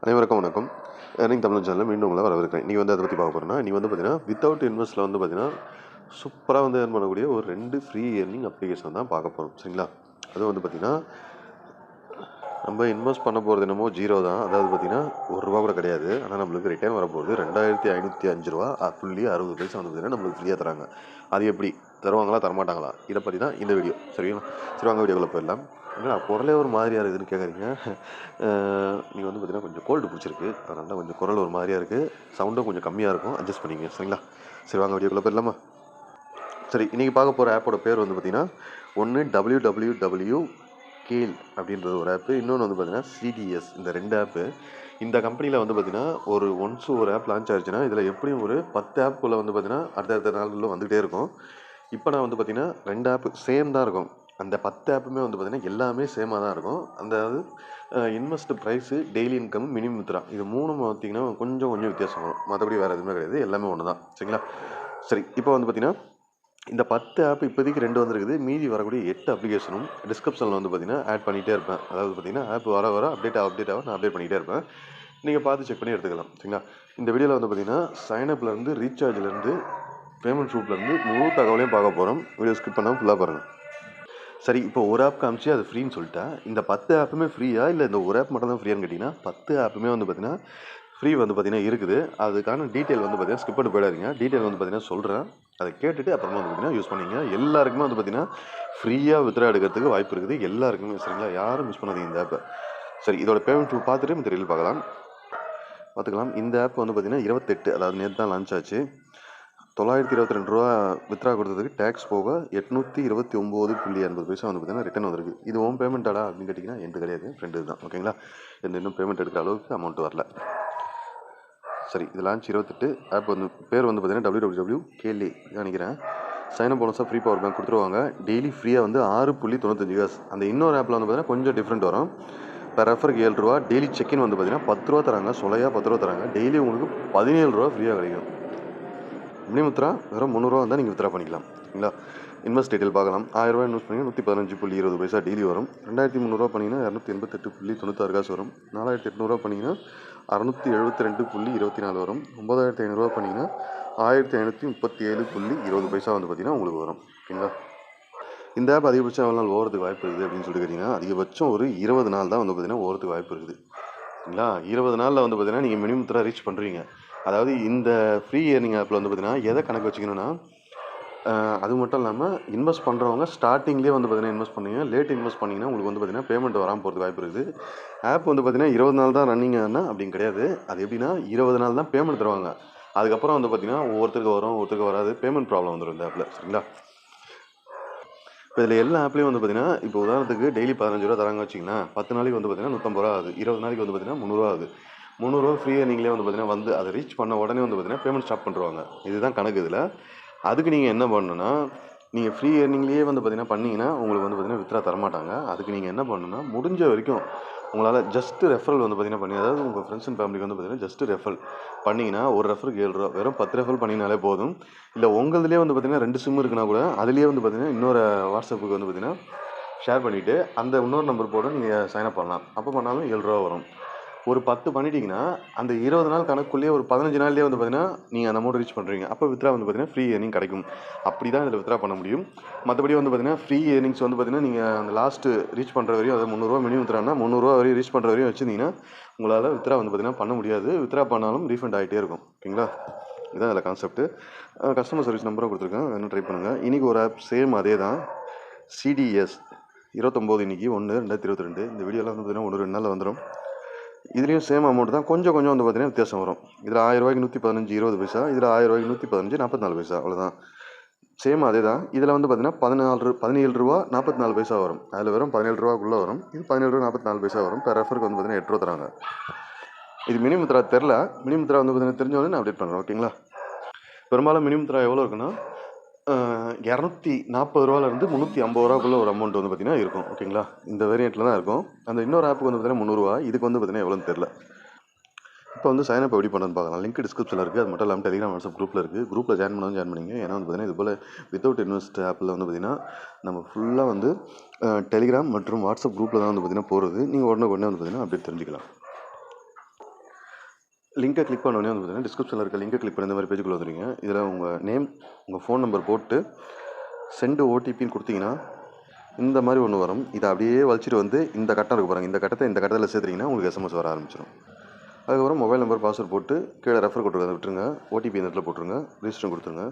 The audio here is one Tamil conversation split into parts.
அனைவருக்கும் வணக்கம். ஏர்னிங் தமிழ் சேனலில் மீண்டும் உங்களை வரவேற்கிறேன். நீங்கள் வந்து அதை பற்றி பார்க்க போகிறோன்னா, நீங்கள் வந்து பார்த்தீங்கன்னா வித்தவுட் இன்வெஸ்ட்டில் வந்து பார்த்தீங்கன்னா சூப்பராக வந்து ஏர்ன் பண்ணக்கூடிய ஒரு 2 ஃப்ரீ ஏர்னிங் அப்ளிகேஷன் தான் பார்க்க போகிறோம். சரிங்களா? அதுவும் வந்து பார்த்தீங்கன்னா நம்ம இன்வெஸ்ட் பண்ண போகிறது என்னமோ ஜீரோ தான். அதாவது பார்த்தீங்கன்னா ₹1 கூட கிடையாது. ஆனால் நம்மளுக்கு ரிட்டர்ன் வரப்போகுது ₹2505 புள்ளி 60 பைசா வந்து பார்த்தீங்கன்னா நம்மளுக்கு ஃப்ரீயாக தராங்க. அது எப்படி தருவாங்களா தரமாட்டாங்களா இதை பற்றி தான் இந்த வீடியோ. சரிங்களா? சரி, வாங்க வீடியோக்குள்ளே போயிடலாம். ஏன்னா குரலே ஒரு மாதிரியாக இருக்குதுன்னு கேட்குறீங்க. நீங்கள் வந்து பார்த்தீங்கன்னா கொஞ்சம் கோல்டு பிடிச்சிருக்கு, அதனால கொஞ்சம் குரல் ஒரு மாதிரியாக இருக்குது, சவுண்டும் கொஞ்சம் கம்மியாக இருக்கும், அட்ஜஸ்ட் பண்ணிங்க. சரிங்களா? சரி, வாங்க வீடியோக்குள்ளே போயிடலாமா? சரி, இன்றைக்கி பார்க்க போகிற ஆப்போட பேர் வந்து பார்த்தீங்கன்னா ஒன்று wwwCalle அப்படின்றது ஒரு ஆப்பு, இன்னொன்று வந்து பார்த்தீங்கன்னா CDS. இந்த 2 ஆப்பு இந்த கம்பெனியில் வந்து பார்த்தீங்கன்னா ஒன்ஸ் ஒரு ஆப் லான்ச் ஆகிடுச்சுன்னா இதில் எப்படியும் ஒரு 10 ஆப்புக்குள்ளே வந்து பார்த்தீங்கன்னா அடுத்தடுத்த நாள்களில் வந்துகிட்டே இருக்கும். இப்போ நான் வந்து பார்த்தீங்கன்னா 2 ஆப்பு சேம் தான் இருக்கும். அந்த 10 ஆப்புமே வந்து பார்த்தீங்கன்னா எல்லாமே சேமாக தான் இருக்கும். அந்த invest price, daily income, minimum withdraw, இது 3 பார்த்தீங்கன்னா கொஞ்சம் வித்தியாசம் வரும். மற்றபடி வேறு எதுவுமே கிடையாது, எல்லாமே ஒன்று தான். சரிங்களா? சரி, இப்போ வந்து பார்த்தீங்கன்னா இந்த 10 ஆப் இப்போதைக்கு 2 வந்துருக்குது. மீதி வரக்கூடிய 8 அப்ளிகேஷனும் டிஸ்கிரிப்ஷனில் வந்து பார்த்தீங்கன்னா ஆட் பண்ணிகிட்டே இருப்பேன். அதாவது பார்த்தீங்கன்னா ஆப் வர அப்டேட் நான் அப்டேட் பண்ணிகிட்டே இருப்பேன். நீங்கள் பார்த்து செக் பண்ணி எடுத்துக்கலாம். சரிங்களா? இந்த வீடியோவில் வந்து பார்த்தீங்கன்னா சைனப்லேருந்து, ரீசார்ஜ்லேருந்து, பேமெண்ட் ஷூட்லேருந்து முழு தகவலையும் பார்க்க போகிறோம். வீடியோ ஸ்கிப் பண்ணாமல் ஃபுல்லாக பாருங்கள். சரி, இப்போ ஒரு ஆப் காமிச்சு அது ஃப்ரீன்னு சொல்லிட்டேன். இந்த 10 ஆப்புமே ஃப்ரீயா இல்லை இந்த ஒரு ஆப் மட்டும் தான் ஃப்ரீயான்னு கேட்டிங்கன்னா 10 ஆப்புமே வந்து பார்த்தீங்கன்னா ஃப்ரீ வந்து பார்த்தீங்கன்னா இருக்குது. அதுக்கான டீட்டெயில் வந்து பார்த்தீங்கன்னா ஸ்கிப் பண்ணி போயிடாதீங்க. டீட்டெயில் வந்து பார்த்தீங்கன்னா சொல்கிறேன், அதை கேட்டுட்டு அப்புறமா வந்து பார்த்தீங்கன்னா யூஸ் பண்ணிங்க. எல்லாருக்குமே வந்து பார்த்தீங்கன்னா ஃப்ரீயாக வித்ரா எடுக்கிறதுக்கு வாய்ப்பு இருக்குது எல்லாருக்குமே. சரிங்களா? யாரும் மிஸ் பண்ணாதீங்க இந்த ஆப்பை. சரி, இதோட பேமெண்ட் பார்த்துட்டு மெட்டீரியல் பார்த்துக்கலாம். இந்த ஆப் வந்து பார்த்தீங்கன்னா 28, அதாவது நேற்று தான் லான்ச் ஆச்சு. ₹922 வித்ரா கொடுத்ததுக்கு டேக்ஸ் போக 829.80 பைசா வந்து பார்த்தீங்கன்னா ரிட்டன் வந்திருக்கு. இது ஓம் பேமெண்ட்டாடா அப்படின்னு கேட்டிங்கன்னா எந்த கிடையாது, ஃப்ரெண்டு தான். ஓகேங்களா? இன்னும் பேமெண்ட் எடுக்கிற அளவுக்கு அமௌண்ட் வரல. சரி, இது லான்ச் 28. ஆப் வந்து பேர் வந்து பார்த்தீங்கன்னா wwwCalle நினைக்கிறேன். சைனப் போனஸாக ஃப்ரீ பவர் பேங்க் கொடுத்துருவாங்க. டெய்லி ஃப்ரீயாக வந்து 6.95 காசு. அந்த இன்னொரு ஆப்பில் வந்து பார்த்தீங்கன்னா கொஞ்சம் டிஃப்ரெண்ட் வரும். பெர் ரெஃபருக்கு ₹7. டெய்லி செக்இன் வந்து பார்த்தீங்கன்னா ₹10 தராங்க. சொலையாக ₹10 தராங்க. டெய்லி உங்களுக்கு ₹17 ஃப்ரீயாக கிடைக்கும். மினிமம் வித்ரா வெறும் ₹300 வந்தால் நீங்கள் வித்ரா பண்ணிக்கலாம். சரிங்களா? இன்வெஸ்ட் டீட்டெயில் பார்க்கலாம். ₹1000 இன்வெஸ்ட் பண்ணிங்கன்னா 115.20 பைசா டெய்லி வரும். ₹2300 பண்ணிங்கன்னா 288.96 காசு வரும். ₹4800 பண்ணிங்கன்னா 672.24 வரும். ₹9500 பண்ணிங்கன்னா 1537.20 பைசா வந்து பார்த்தீங்கன்னா உங்களுக்கு வரும். ஓகேங்களா? இந்த ஆப் அதிகபட்சம் எவ்வளோ நாள் ஓகிறதுக்கு வாய்ப்பு இருக்குது அப்படின்னு சொல்லிட்டு கேட்டிங்கன்னா அதிகபட்சம் ஒரு 20 நாள் தான் வந்து பார்த்தீங்கன்னா ஓகிறதுக்கு வாய்ப்பு இருக்குது. சரிங்களா? 20 நாளில் வந்து பார்த்தீங்கன்னா நீங்கள் மினிமம் வித்ரா ரீச் பண்ணுறீங்க. அதாவது இந்த ஃப்ரீ ஏர்னிங் ஆப்பில் வந்து பார்த்தீங்கன்னா எதை கணக்கு வச்சுக்கணுன்னா, அது மட்டும் இல்லாமல் இன்வெஸ்ட் பண்ணுறவங்க ஸ்டார்டிங்லேயே வந்து பார்த்தீங்கன்னா இன்வெஸ்ட் பண்ணுவீங்க. லேட் இன்வெஸ்ட் பண்ணிங்கன்னா உங்களுக்கு வந்து பார்த்தீங்கன்னா பேமெண்ட் வராமல் போகிறதுக்கு வாய்ப்பு இருக்குது. ஆப் வந்து பார்த்தீங்கன்னா 20 நாள் தான் ரன்னிங் ஆனா அப்படின்னு கிடையாது. அது எப்படின்னா 20 நாள் தான் பேமெண்ட் தருவாங்க. அதுக்கப்புறம் வந்து பார்த்தீங்கன்னா ஒவ்வொருத்தருக்கு வரும், ஒருத்தருக்கு வராது. பேமெண்ட் ப்ராப்ளம் வந்துடும் இந்த ஆப்பில். சரிங்களா? இப்போ இதில் எல்லா ஆப்லேயும் வந்து பார்த்தீங்கன்னா இப்போ உதாரணத்துக்கு டெய்லி ₹15 தராங்க வச்சிங்கன்னா 10 நாளைக்கு வந்து பார்த்தீங்கன்னா ₹150 ஆகுது. 20 நாளைக்கு வந்து பார்த்தீங்கன்னா ₹300 ஆகுது. ₹300 ஃப்ரீயாக நீங்களே வந்து பார்த்தீங்கன்னா வந்து அதை ரீச் பண்ண உடனே வந்து பார்த்தீங்கன்னா பேமெண்ட் ஸ்டாப் பண்ணுவாங்க. இதுதான் கணக்கு இதில். அதுக்கு நீங்கள் என்ன பண்ணணுன்னா, நீங்கள் ஃப்ரீ ஏர்னிங்லேயே வந்து பார்த்தீங்கன்னா பண்ணிங்கன்னா உங்களுக்கு வந்து பார்த்தீங்கன்னா வித்ரா தரமாட்டாங்க. அதுக்கு நீங்கள் என்ன பண்ணணுன்னா, முடிஞ்ச வரைக்கும் உங்களால் ஜஸ்ட்டு ரெஃபரல் வந்து பார்த்தீங்கன்னா பண்ணி, அதாவது உங்கள் ஃப்ரெண்ட்ஸ் அண்ட் ஃபேமிலிக்கு வந்து பார்த்தீங்கன்னா ஜஸ்ட்டு ரெஃபரல் பண்ணிங்கன்னா ஒரு ரெஃபருக்கு ₹7. வெறும் 10 ரெஃபரல் பண்ணிங்கனாலே போதும். இல்லை உங்களதுலேயே வந்து பார்த்தீங்கன்னா 2 சிம் இருக்குன்னா கூட அதுலேயே வந்து பார்த்தீங்கன்னா இன்னொரு வாட்ஸ்அப்புக்கு வந்து பார்த்தீங்கன்னா ஷேர் பண்ணிவிட்டு அந்த இன்னொரு நம்பர் போட்டு நீங்கள் சைன்அப் பண்ணலாம். அப்போ பண்ணாலும் ₹7 வரும். ஒரு 10 பண்ணிட்டீங்கன்னா அந்த 20 நாள் கணக்குள்ளேயே ஒரு 15 நாள்லேயே வந்து பார்த்தீங்கன்னா நீங்கள் அந்த அமௌண்ட் ரீச் பண்ணுறீங்க. அப்போ வித்ரா வந்து பார்த்தீங்கன்னா ஃப்ரீ ஏர்னிங் கிடைக்கும். அப்படி தான் இதில் வித்ரா பண்ண முடியும். மற்றபடி வந்து பார்த்தீங்கன்னா ஃப்ரீ ஏர்னிங்ஸ் வந்து பார்த்தீங்கன்னா நீங்கள் அந்த லாஸ்ட்டு ரீச் பண்ணுற வரையும், அதாவது ₹300 மினிமம் வித்ரானா ₹300 வரையும் ரீச் பண்ணுற வரையும் வச்சுருந்தீங்கன்னா உங்களால் வித்ரா வந்து பார்த்தீங்கன்னா பண்ண முடியாது. வித்ரா பண்ணாலும் ரீஃபண்ட் ஆகிட்டே இருக்கும். ஓகேங்களா? இதுதான் அதில் கான்செப்ட்டு. கஸ்டமர் சர்வீஸ் நம்பரும் கொடுத்துருக்கேன், வேணும் ட்ரை பண்ணுங்கள். இன்றைக்கி ஒரு ஆப் சேம் அதே தான், CDS 29 இன்றைக்கி 1/2022. இந்த வீடியோலாம் வந்து பார்த்தீங்கன்னா 1-2 நாளில் வந்துடும். இதுலேயும் சேம் அமௌண்ட் தான், கொஞ்சம் வந்து பார்த்தீங்கன்னா வித்தியாசம் வரும். இதில் ₹1000 115.20 பைசா, இதில் ₹1000 115.44 பைசா, அவ்வளோதான். சேம் அதே தான். இதில் வந்து பார்த்தீங்கன்னா ₹17.44 பைசா வரும். அதில் வெறும் ₹17 வரும். இது ₹17.44 பைசா வரும். பெர் ரெஃபருக்கு வந்து பார்த்தீங்கன்னா ₹8 தராங்க. இது மினிமம் வித்ரா தெரில, மினிமம் வித்ரா வந்து பார்த்தீங்கன்னா தெரிஞ்சவொடனே நான் அப்டேட் பண்ணுறேன். ஓகேங்களா? பெரும்பாலும் மினிமம் வித்ரா எவ்வளோ இருக்குன்னா ₹240 ₹350 ஒரு அமௌண்ட் வந்து பார்த்தீங்கன்னா இருக்கும். ஓகேங்களா? இந்த வேரியண்ட்டில் தான் இருக்கும். அந்த இன்னொரு ஆப்புக்கு வந்து பார்த்தீங்கன்னா ₹300. இதுக்கு வந்து பார்த்தீங்கன்னா எவ்வளோன்னு தெரில. இப்போ வந்து சைனப் எப்படி பண்ணுறதுன்னு பார்க்கலாம். லிங்க் டிஸ்கிரிப்ஷனில் இருக்குது. அது மட்டும் இல்லாமல் டெலிகிராம், வாட்ஸ்அப் குரூப்பில் இருக்குது. குரூப்பில் ஜாயின் பண்ணிங்க. ஏன்னா வந்து பார்த்தீங்கன்னா இது போல் வித்தவுட் இன்வெஸ்ட் ஆப்பில் வந்து பார்த்தீங்கன்னா நம்ம ஃபுல்லாக வந்து டெலிகிராம் மற்றும் வாட்ஸ்அப் குரூப்பில் தான் வந்து பார்த்தீங்கன்னா போகிறது. நீங்கள் உடனே வந்து பார்த்தீங்கன்னா அப்டேட் தெரிஞ்சுக்கலாம். லிங்கை கிளிக் பண்ணோடனே வந்து பார்த்தீங்கன்னா டிஸ்கிரிப்ஷனில் இருக்க லிங்கை கிளிக் பண்ணி இந்த மாதிரி பேஜுக்குள்ள வந்துடுங்க. இதில் உங்கள் நேம், உங்கள் ஃபோன் நம்பர் போட்டு சென்டு ஓடிபின்னு கொடுத்தீங்கன்னா இந்த மாதிரி ஒன்று வரும். இதை அப்படியே வலிச்சிட்டு வந்து இந்த கட்டம் இருக்கு பாருங்கள், இந்த கட்டத்தில் சேர்த்துட்டிங்கன்னா உங்களுக்கு எஸ்எம்எஸ் வர ஆரம்பிச்சிடும். அதுக்கப்புறம் மொபைல் நம்பர் பாஸ்வேர்ட் போட்டு கீழே ரெஃபர் கொடுத்துருங்க, விட்டுருங்க. ஓடிபி இந்த இடத்துல போட்டுருங்க, ரிஜிஸ்டர் கொடுத்துருங்க.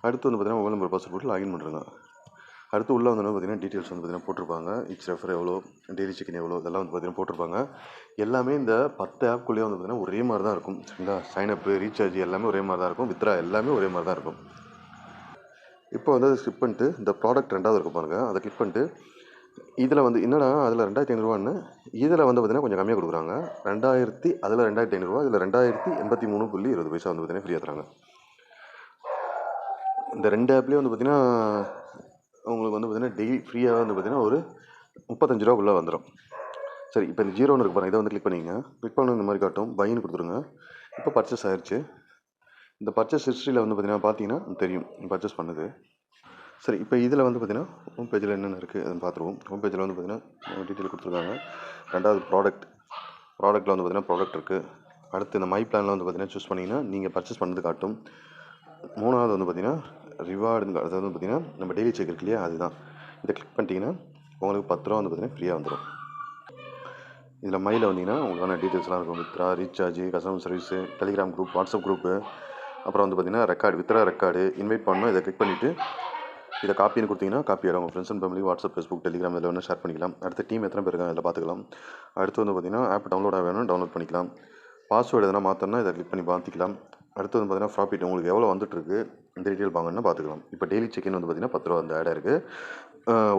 அடுத்து வந்து பார்த்தீங்கன்னா மொபைல் நம்பர் பாஸ்வேர்ட் போட்டு லாகின் பண்ணுறங்க. அடுத்து உள்ளே வந்து பார்த்தீங்கன்னா டீட்டெயில்ஸ் வந்து பார்த்தீங்கன்னா போட்டிருப்பாங்க. இச் ரெஃபர் எவ்வளோ, டெய்லி செக்இன் எவ்வளோ, இதெல்லாம் வந்து பார்த்தீங்கன்னா போட்டிருப்பாங்க. எல்லாமே இந்த 10 ஆப்குள்ளேயே வந்து பார்த்தீங்கன்னா ஒரே மாதிரி தான் இருக்கும். சரிங்களா? சைனப்பு, ரீசார்ஜ் எல்லாமே ஒரே மாதிரி தான் இருக்கும். வித்ரா எல்லாமே ஒரே மாதிரி தான் இருக்கும். இப்போ வந்து அதை ஸ்கிப் பண்ணிட்டு இந்த ப்ராடக்ட் 2வது இருக்க பாருங்கள், அதை கிளிக் பண்ணிட்டு இதில் வந்து என்னன்னா அதில் 2500 இதில் வந்து பார்த்தீங்கன்னா கொஞ்சம் கம்மியாக கொடுக்குறாங்க. 2000 அதில் 2500, இதில் 2083.20 வந்து பார்த்தீங்கன்னா ஃப்ரீயாக தராங்க. இந்த 2 ஆப்லேயும் வந்து பார்த்தீங்கன்னா உங்களுக்கு வந்து பார்த்தீங்கன்னா டெய்லி ஃப்ரீயாக வந்து பார்த்தீங்கன்னா ஒரு 35 ரூபாக்குள்ளே வந்துடும். சரி, இப்போ இந்த 0 இருக்கு பாருங்கள், இதை வந்து கிளிக் பண்ணிங்க. கிளிக் பண்ண இந்த மாதிரி காட்டும், பைன்னு கொடுத்துருங்க. இப்போ பர்ச்சேஸ் ஆயிடுச்சு. இந்த பர்ச்சேஸ் ஹிஸ்ட்ரியில் வந்து பார்த்தீங்கன்னா தெரியும் பர்ச்சேஸ் பண்ணுது. சரி, இப்போ இதில் வந்து பார்த்தீங்கன்னா ஹோம் பேஜில் என்னென்ன இருக்குது அதுன்னு பார்த்துருவோம். ஹோம் பேஜில் வந்து பார்த்தீங்கன்னா டீட்டெயில் கொடுத்துருக்காங்க. 2வது ப்ராடக்ட்டில் வந்து பார்த்தீங்கன்னா ப்ராடக்ட் இருக்குது. அடுத்து இந்த மை பிளானில் வந்து பார்த்தீங்கன்னா சூஸ் பண்ணிங்கன்னா நீங்கள் பர்ச்சேஸ் பண்ணது காட்டும். 3வது வந்து பார்த்தீங்கன்னா ரிவார்டுங்க, அதாவது வந்து பார்த்தீங்கன்னா நம்ம டெய்லி செக் இருக்கு இல்லையா, அதுதான். இதை கிளிக் பண்ணிட்டீங்கன்னா உங்களுக்கு 10 ரூபா வந்து பார்த்தீங்கன்னா ஃப்ரீயாக வந்துடும். இதில் மையில் வந்தீங்கன்னா உங்களுக்கான டீட்டெயில்ஸ்லாம் இருக்கும். Withdraw, recharge, customer service, Telegram group, WhatsApp group, அப்புறம் வந்து பார்த்தீங்கன்னா ரெக்கார்டு, வித்ரா ரெக்கார்டு, இன்வைட் பண்ணணும். இதை கிளிக் பண்ணிவிட்டு இதை காப்பின்னு கொடுத்தீங்கன்னா காப்பி ஆகிடும். உங்கள் friends and family WhatsApp, Facebook, Telegram இதில் வேணும் ஷேர் பண்ணிக்கலாம். அடுத்த டீம் எத்தனை பேர் இருக்காங்க இதில் பார்த்துக்கலாம். அடுத்து வந்து பார்த்தீங்கன்னா ஆப் டவுன்லோடாக வேணும், டவுன்லோட் பண்ணிக்கலாம். பாஸ்வேர்டு எதனா மாற்றணும்னா இதை கிளிக் பண்ணி மாற்றிக்கலாம். அடுத்து வந்து பார்த்தீங்கன்னா ப்ராஃபிட் உங்களுக்கு எவ்வளோ வந்துட்டுருக்கு இந்த டீட்டெயில் வாங்கணும்னா பார்த்துக்கலாம். இப்போ டெய்லி செக்இன் வந்து பார்த்தீங்கன்னா 10 ரூபா வந்து ஆட் ஆயிருக்கு.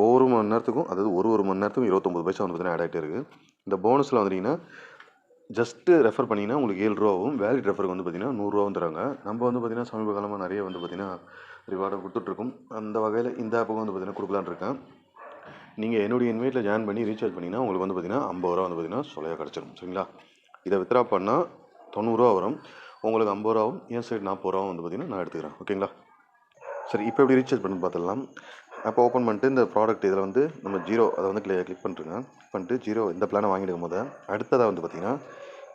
ஒவ்வொரு மணி நேரத்துக்கும், அதாவது ஒரு மணி நேரத்துக்கும் 29 பைசா வந்து பார்த்தீங்கன்னா ஆட் ஆகிட்டே இருக்குது. இந்த போனஸில் வந்துட்டிங்கன்னா ஜஸ்ட்டு ரெஃபர் பண்ணிங்கன்னா உங்களுக்கு 7 ரூபாவும், வேலிட் ரெஃபருக்கு வந்து பார்த்தீங்கன்னா 100 ரூபாவும் தராங்க. நம்ம வந்து பார்த்தீங்கன்னா சமீப காலமாக நிறைய வந்து பார்த்தீங்கன்னா ரிவார்டை கொடுத்துட்ருக்கோம். அந்த வகையில் இந்த ஆப்புக்கும் வந்து பார்த்தீங்கன்னா கொடுக்கலான்னு இருக்கேன். நீங்கள் என்னுடைய இன்வைட்டில் ஜாயின் பண்ணி ரீசார்ஜ் பண்ணிங்கன்னா உங்களுக்கு வந்து பார்த்தீங்கன்னா 50 ரூபா வந்து பார்த்தீங்கன்னா சொல்லையாக கிடச்சிடும். சரிங்களா? இதை வித்ரா பண்ணால் 90 ரூபா வரும், உங்களுக்கு 50 ரூபாவும் என் சைடு 40 ரூபாவும் வந்து பார்த்தீங்கன்னா நான் எடுத்துக்கிறேன். ஓகேங்களா? சரி, இப்போ எப்படி ரீசார்ஜ் பண்ணி பார்த்துடலாம். அப்போ ஓப்பன் பண்ணிட்டு இந்த ப்ராடக்ட் இதில் வந்து நம்ம 0 அதை வந்து கிளிக் பண்ணிட்டுருங்க. பண்ணிட்டு 0 இந்த பிளானை வாங்கிடுக்கும் போது அடுத்ததாக வந்து பார்த்தீங்கன்னா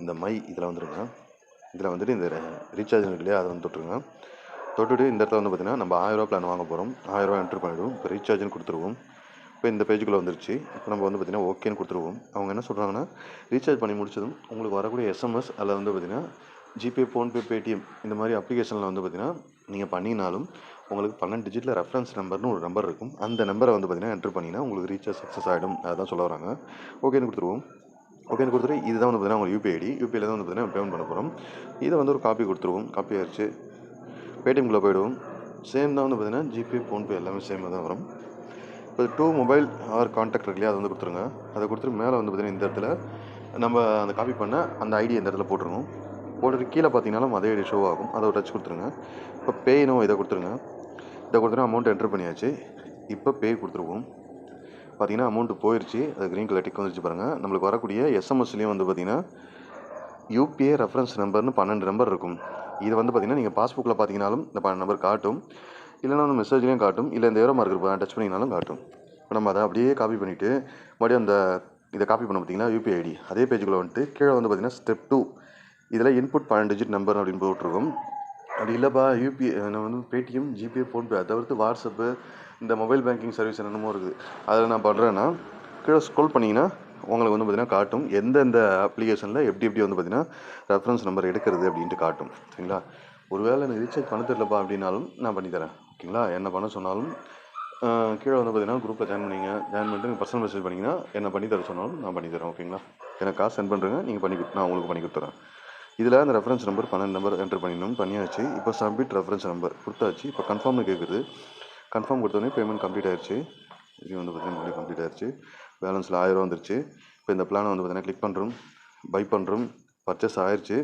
இந்த மை இதில் வந்துடுங்க. இதில் வந்துட்டு இந்த ரீசார்ஜ் இருக்கு இல்லையா, அதை வந்து தொட்டுருங்க. தொட்டுட்டு இந்த இடத்துல வந்து பார்த்தீங்கன்னா நம்ம 1000 ரூபா பிளான் வாங்க போகிறோம். 1000 ரூபா என்ட்ரு பண்ணிவிடுவோம். இப்போ ரீசார்ஜ்னு கொடுத்துருவோம். இப்போ இந்த பேஜுக்குள்ளே வந்துருச்சு. இப்போ நம்ம வந்து பார்த்தீங்கன்னா ஓகேன்னு கொடுத்துருவோம். அவங்க என்ன சொல்கிறாங்கன்னா ரீசார்ஜ் பண்ணி முடிச்சதும் உங்களுக்கு வரக்கூடிய எஸ்எம்எஸ் அதில் வந்து பார்த்தீங்கன்னா ஜிபே, ஃபோன்பே, பேடிஎம் இந்த மாதிரி அப்ளிகேஷனில் வந்து பார்த்தீங்கன்னா நீங்கள் பண்ணினாலும் உங்களுக்கு 12 டிஜிட்டில் ரெஃபரன்ஸ் நம்பர்னு ஒரு நம்பர் இருக்கும். அந்த நம்பரை வந்து பார்த்தீங்கன்னா என்ட்ரு பண்ணிங்கன்னா உங்களுக்கு ரீசார்ஜ் சக்ஸஸ் ஆகிடும். அதுதான் சொல்ல வராங்க. ஓகேன்னு கொடுத்துருவோம். ஓகேன்னு கொடுத்துட்டு இதுதான் வந்து பார்த்தீங்கன்னா உங்களுக்கு யூபிஐ ஐடி. யூபிஐயில் தான் வந்து பார்த்தீங்கன்னா பேமெண்ட் பண்ண போகிறோம். இதை வந்து ஒரு காப்பி கொடுத்துருவோம். காப்பி ஆயிடுச்சு. பேடிஎம்குள்ளே போய்டுவோம். சேம் தான் வந்து பார்த்தீங்கன்னா ஜிபே, ஃபோன்பே எல்லாமே சேமாக தான் வரும். இப்போ 2 மொபைல் ஆர் கான்டாக்ட் இருக்கு இல்லையா, அதை வந்து கொடுத்துருங்க. அதை கொடுத்துட்டு மேலே வந்து பார்த்தீங்கன்னா இந்த இடத்துல நம்ம அந்த காப்பி பண்ண அந்த ஐடி இந்த இடத்துல போட்டுருவோம். போட்டுட்டு கீழே பார்த்தீங்கன்னாலும் அதே ஐடி ஷோ ஆகும். அதை ஒரு டச் கொடுத்துருங்க. இப்போ பேனோ இதை கொடுத்துருங்க. இதை கொடுத்துட்டு அமௌண்ட் என்ட்ரு பண்ணியாச்சு. இப்போ பே கொடுத்துருவோம். பார்த்தீங்கன்னா அமௌண்ட்டு போயிடுச்சு. அது க்ரீன் கலர் டிக் வந்துருச்சு பாருங்கள். நம்மளுக்கு வரக்கூடிய எஸ்எம்எஸ்லேயும் வந்து பார்த்தீங்கன்னா யூபிஐ ரெஃபரன்ஸ் நம்பர்னு 12 நம்பர் இருக்கும். இது வந்து பார்த்தீங்கன்னா நீங்கள் பாஸ்புக்கில் பார்த்தீங்கன்னாலும் இந்த 12 நம்பர் காட்டும், இல்லைனா வந்து மெசேஜ்லேயும் காட்டும், இல்லை இந்த ஏரோ மார்க் இருக்கும் டச் பண்ணிங்கனாலும் காட்டும். இப்போ நம்ம அதை அப்படியே காப்பி பண்ணிவிட்டு மறுபடியும் அந்த இதை காப்பி பண்ண பார்த்தீங்கன்னா யூபிஐ ஐடி அதே பேஜுக்குள்ளே வந்துட்டு கீழே வந்து பார்த்தீங்கன்னா ஸ்டெப் 2 இதில் இன்புட் 12 டிஜிட் நம்பர் அப்படின்னு போட்டிருக்கும். அப்படி இல்லைப்பா யூபிஐ நான் வந்து பேடிஎம், ஜிபே, ஃபோன்பே அதை தவிர்த்து வாட்ஸ்அப்பு இந்த மொபைல் பேங்கிங் சர்வீஸ் என்னென்னமோ இருக்குது அதில் நான் பண்ணுறேன்னா கீழே ஸ்க்ரோல் பண்ணிங்கன்னா உங்களுக்கு வந்து பார்த்தீங்கன்னா காட்டும் எந்தெந்த அப்ளிகேஷனில் எப்படி வந்து பார்த்தீங்கன்னா ரெஃபரன்ஸ் நம்பர் எடுக்கிறது அப்படின்ட்டு காட்டும். சரிங்களா? ஒருவேளை எனக்கு ரீசார்ஜ் பண்ண தெரியலப்பா அப்படின்னாலும் நான் பண்ணித்தரேன். ஓகேங்களா? என்ன பண்ண சொன்னாலும் கீழே வந்து பார்த்தீங்கன்னா குரூப்பில் ஜாயின் பண்ணிட்டு நீங்கள் பர்சனல் மெசேஜ் பண்ணிங்கன்னா என்ன பண்ணித்தர சொன்னாலும் நான் பண்ணித்தரேன். ஓகேங்களா? எனக்கு காசு சென்ட் பண்ணுறேங்க, நீங்கள் நான் உங்களுக்கு பண்ணி கொடுத்துறேன். இதில் அந்த ரெஃபரன்ஸ் நம்பர் 12 நம்பர் என்ட்ரு பண்ணியாச்சு. இப்போ சப்மிட் ரெஃபரன்ஸ் நம்பர் கொடுத்தாச்சு. இப்போ கன்ஃபார்ம்னு கேட்குது. கன்ஃபார்ம் கொடுத்தோடனே பேமெண்ட் கம்ப்ளீட் ஆயிடுச்சு. இது வந்து பார்த்தீங்கன்னா கம்ப்ளீட் ஆயிடுச்சு. பேலன்ஸில் 1000 ரூபா வந்துருச்சு. இப்போ இந்த பிளானை வந்து பார்த்தீங்கன்னா கிளிக் பண்ணுறோம், பை பண்ணுறோம், பர்ச்சேஸ் ஆயிடுச்சு.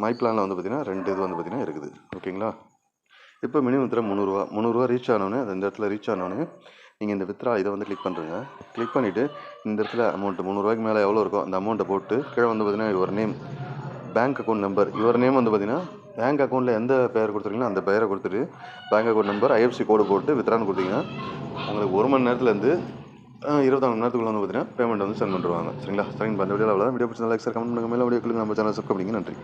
மை பிளானில் வந்து பார்த்தீங்கன்னா 2 இது வந்து பார்த்தீங்கன்னா இருக்குது. ஓகேங்களா? இப்போ மினிமம் வித்ரா 300 ரூபா ரீச் ஆனோடனே அந்த இடத்துல ரீச் ஆனோடனே நீங்கள் இந்த வித்ரா இதை வந்து கிளிக் பண்ணுறங்க. கிளிக் பண்ணிவிட்டு இந்த இடத்துல அமௌண்ட்டு 300 ரூபாய்க்கு மேலே எவ்வளோ இருக்கோ அந்த அமௌண்ட்டை போட்டு கீழே வந்து பார்த்தீங்கன்னா your name, bank account number, your name வந்து பார்த்தீங்கன்னா பேங்க் அக்கௌண்ட்டில் எந்த பெயர் கொடுத்துருக்கீங்களோ அந்த பெயரை கொடுத்துட்டு பேங்க் அக்கௌண்ட் நம்பர், ஐஎஃப்சி கோடு போட்டு வித்ரான்னு கொடுத்தீங்கன்னா உங்களுக்கு 1 மணி நேரத்துலேருந்து 24 மணி நேரத்துக்குள்ள வந்து பார்த்தீங்கன்னா பேமெண்ட் வந்து சென்ட் பண்ணிடுவாங்க. சரிங்களா? சரிங்க. அந்த வீடியோவில் அவ்வளோதான். வீடியோ பிடிச்சா லைக், ஷேர், கமெண்ட் பண்ணுங்க. மேலே வீடியோக்களுக்கு நம்ம சேனல் சப்ஸ்கிரைப் பண்ணிங்க. நன்றி.